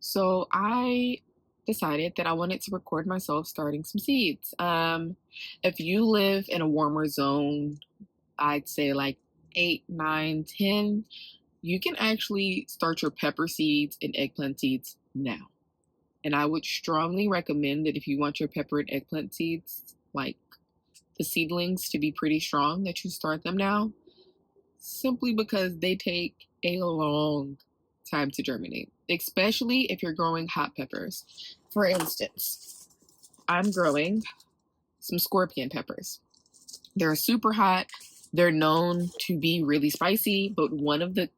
So I decided that I wanted to record myself starting some seeds. If you live in a warmer zone, I'd say like 8, 9, 10, you can actually start your pepper seeds and eggplant seeds now. And I would strongly recommend that if you want your pepper and eggplant seeds, like the seedlings, to be pretty strong, that you start them now, simply because they take a long time to germinate, especially if you're growing hot peppers. For instance, I'm growing some scorpion peppers. They're super hot. They're known to be really spicy, but one of the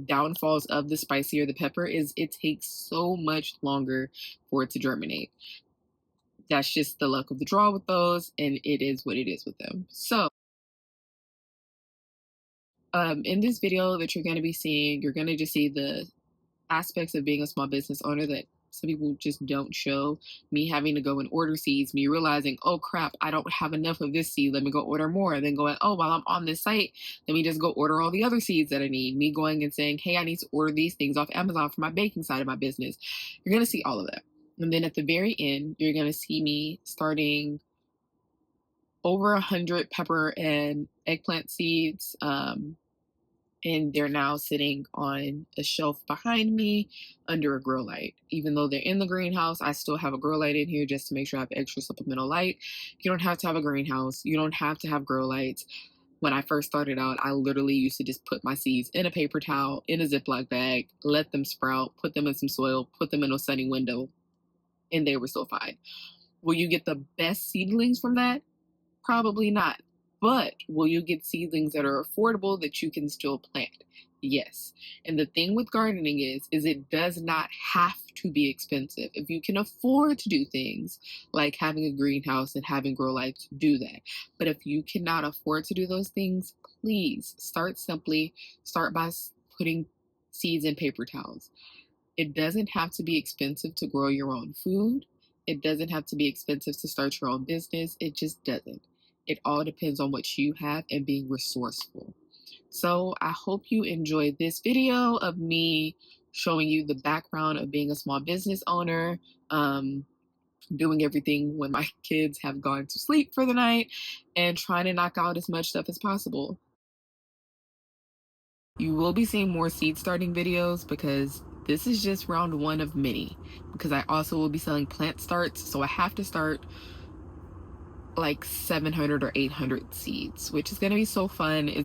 downfalls of the spicier the pepper is it takes so much longer for it to germinate. That's just the luck of the draw with those, and it is what it is with them. So in this video that you're going to be seeing, you're going to just see the aspects of being a small business owner that some people just don't show. Me having to go and order seeds, me realizing, oh crap, I don't have enough of this seed, let me go order more. And then going, oh, while I'm on this site, let me just go order all the other seeds that I need. Me going and saying, hey, I need to order these things off Amazon for my baking side of my business. You're going to see all of that. And then at the very end, you're going to see me starting over 100 pepper and eggplant seeds. And they're now sitting on a shelf behind me under a grow light. Even though they're in the greenhouse, I still have a grow light in here just to make sure I have extra supplemental light. You don't have to have a greenhouse. You don't have to have grow lights. When I first started out, I literally used to just put my seeds in a paper towel, in a Ziploc bag, let them sprout, put them in some soil, put them in a sunny window, and they were still fine. Will you get the best seedlings from that? Probably not. But will you get seedlings that are affordable that you can still plant? Yes. And the thing with gardening is it does not have to be expensive. If you can afford to do things like having a greenhouse and having grow lights, do that. But if you cannot afford to do those things, please start simply. Start by putting seeds in paper towels. It doesn't have to be expensive to grow your own food. It doesn't have to be expensive to start your own business. It just doesn't. It all depends on what you have and being resourceful. So I hope you enjoyed this video of me showing you the background of being a small business owner, doing everything when my kids have gone to sleep for the night, and trying to knock out as much stuff as possible. You will be seeing more seed starting videos because this is just round one of many, because I also will be selling plant starts, so I have to start like 700 or 800 seeds, which is going to be so fun. It's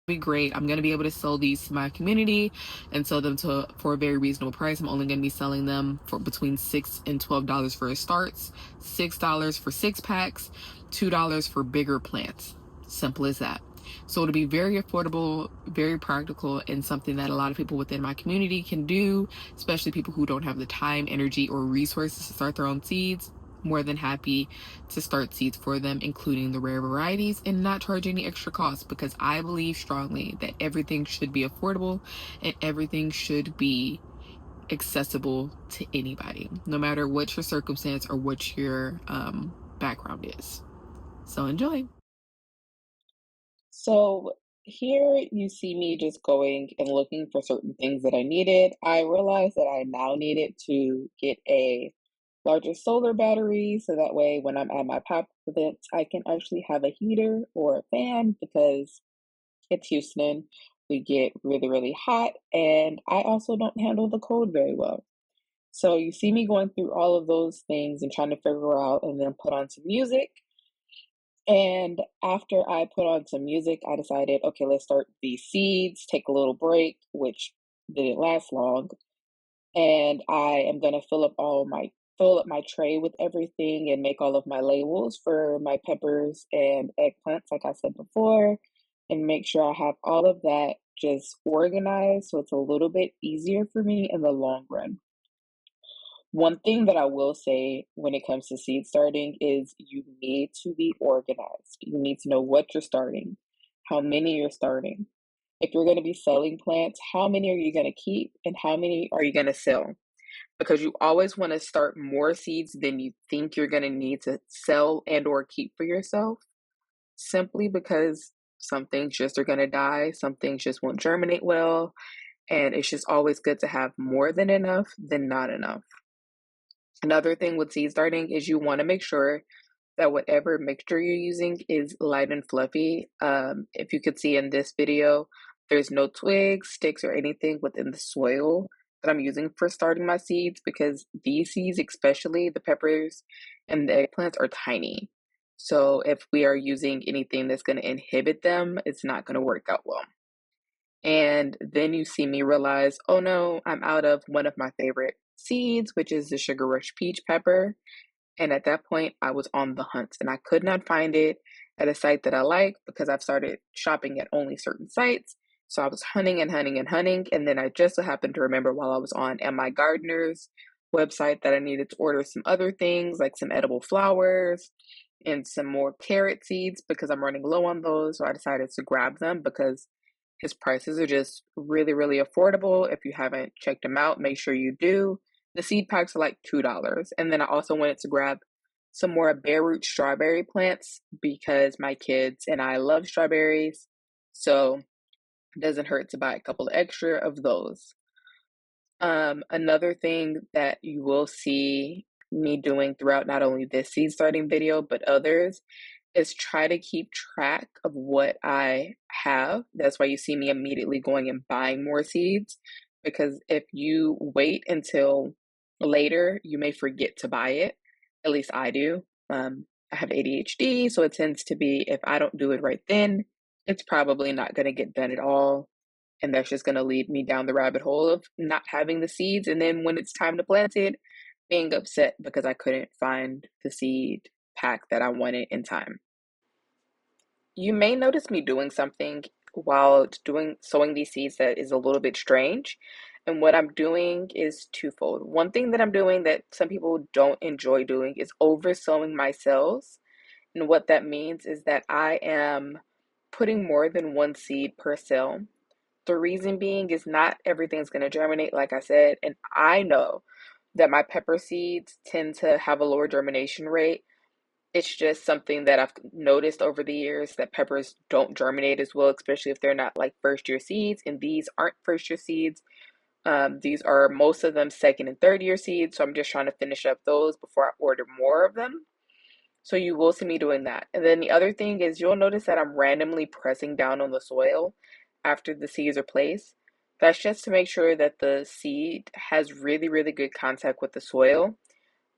be great. I'm going to be able to sell these to my community and sell them for a very reasonable price. I'm only going to be selling them for between $6 and $12 for a starts, $6 for 6 packs, $2 for bigger plants. Simple as that. So it'll be very affordable, very practical, and something that a lot of people within my community can do, especially people who don't have the time, energy, or resources to start their own seeds. More than happy to start seeds for them, including the rare varieties, and not charge any extra cost, because I believe strongly that everything should be affordable and everything should be accessible to anybody, no matter what your circumstance or what your background is. So enjoy. So here you see me just going and looking for certain things that I needed. I realized that I now needed to get a larger solar battery so that way when I'm at my pop events, I can actually have a heater or a fan, because it's Houston. We get really, really hot, and I also don't handle the cold very well. So you see me going through all of those things and trying to figure out and then put on some music. And after I put on some music, I decided, okay, let's start these seeds, take a little break, which didn't last long. And I am gonna fill up my tray with everything and make all of my labels for my peppers and eggplants, like I said before, and make sure I have all of that just organized so it's a little bit easier for me in the long run. One thing that I will say when it comes to seed starting is you need to be organized. You need to know what you're starting, how many you're starting. If you're going to be selling plants, how many are you going to keep and how many are you going to sell? because you always want to start more seeds than you think you're going to need to sell and or keep for yourself, simply because some things just are going to die, some things just won't germinate well, and it's just always good to have more than enough than not enough. Another thing with seed starting is you want to make sure that whatever mixture you're using is light and fluffy. If you could see in this video, there's no twigs, sticks, or anything within the soil that I'm using for starting my seeds, because these seeds, especially the peppers and the eggplants, are tiny. So if we are using anything that's going to inhibit them, it's not going to work out well. And then you see me realize, oh no, I'm out of one of my favorite seeds, which is the Sugar Rush Peach Pepper. And at that point, I was on the hunt and I could not find it at a site that I like, because I've started shopping at only certain sites. So I was hunting and hunting and hunting. And then I just so happened to remember while I was on Am I Gardener's website that I needed to order some other things, like some edible flowers and some more carrot seeds, because I'm running low on those. So I decided to grab them because his prices are just really, really affordable. If you haven't checked them out, make sure you do. The seed packs are like $2. And then I also wanted to grab some more bare root strawberry plants because my kids and I love strawberries. So it doesn't hurt to buy a couple extra of those. Another thing that you will see me doing throughout not only this seed starting video, but others, is try to keep track of what I have. That's why you see me immediately going and buying more seeds, because if you wait until later, you may forget to buy it. At least I do. I have ADHD, so it tends to be, if I don't do it right then, it's probably not going to get done at all. And that's just going to lead me down the rabbit hole of not having the seeds. And then when it's time to plant it, being upset because I couldn't find the seed pack that I wanted in time. You may notice me doing something while sowing these seeds that is a little bit strange. And what I'm doing is twofold. One thing that I'm doing that some people don't enjoy doing is over sowing my cells. And what that means is that I am putting more than one seed per cell. The reason being is not everything's going to germinate, like I said, and I know that my pepper seeds tend to have a lower germination rate. It's just something that I've noticed over the years, that peppers don't germinate as well, especially if they're not like first year seeds. And these aren't first year seeds. These are most of them second and third year seeds. So I'm just trying to finish up those before I order more of them. So you will see me doing that. And then the other thing is, you'll notice that I'm randomly pressing down on the soil after the seeds are placed. That's just to make sure that the seed has really, really good contact with the soil.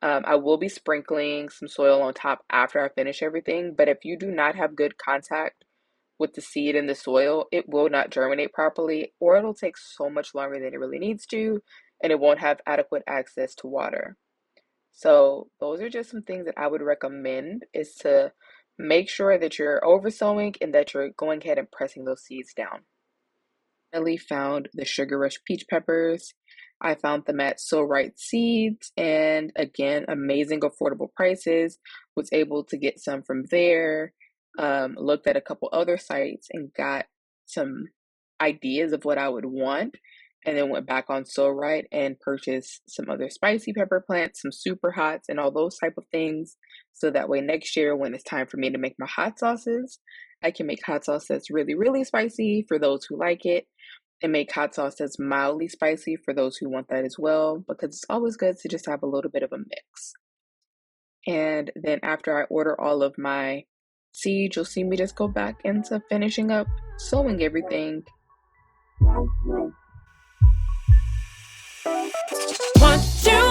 I will be sprinkling some soil on top after I finish everything, but if you do not have good contact with the seed in the soil, it will not germinate properly, or it'll take so much longer than it really needs to, and it won't have adequate access to water. So those are just some things that I would recommend, is to make sure that you're oversowing and that you're going ahead and pressing those seeds down. Finally found the Sugar Rush peach peppers. I found them at So Right Seeds, and again, amazing affordable prices. Was able to get some from there. Looked at a couple other sites and got some ideas of what I would want, and then went back on So Right and purchased some other spicy pepper plants, some super hots, and all those type of things. So that way next year, when it's time for me to make my hot sauces, I can make hot sauce that's really, really spicy for those who like it, and make hot sauce that's mildly spicy for those who want that as well, because it's always good to just have a little bit of a mix. And then after I order all of my seeds, you'll see me just go back into finishing up sewing everything. 1, 2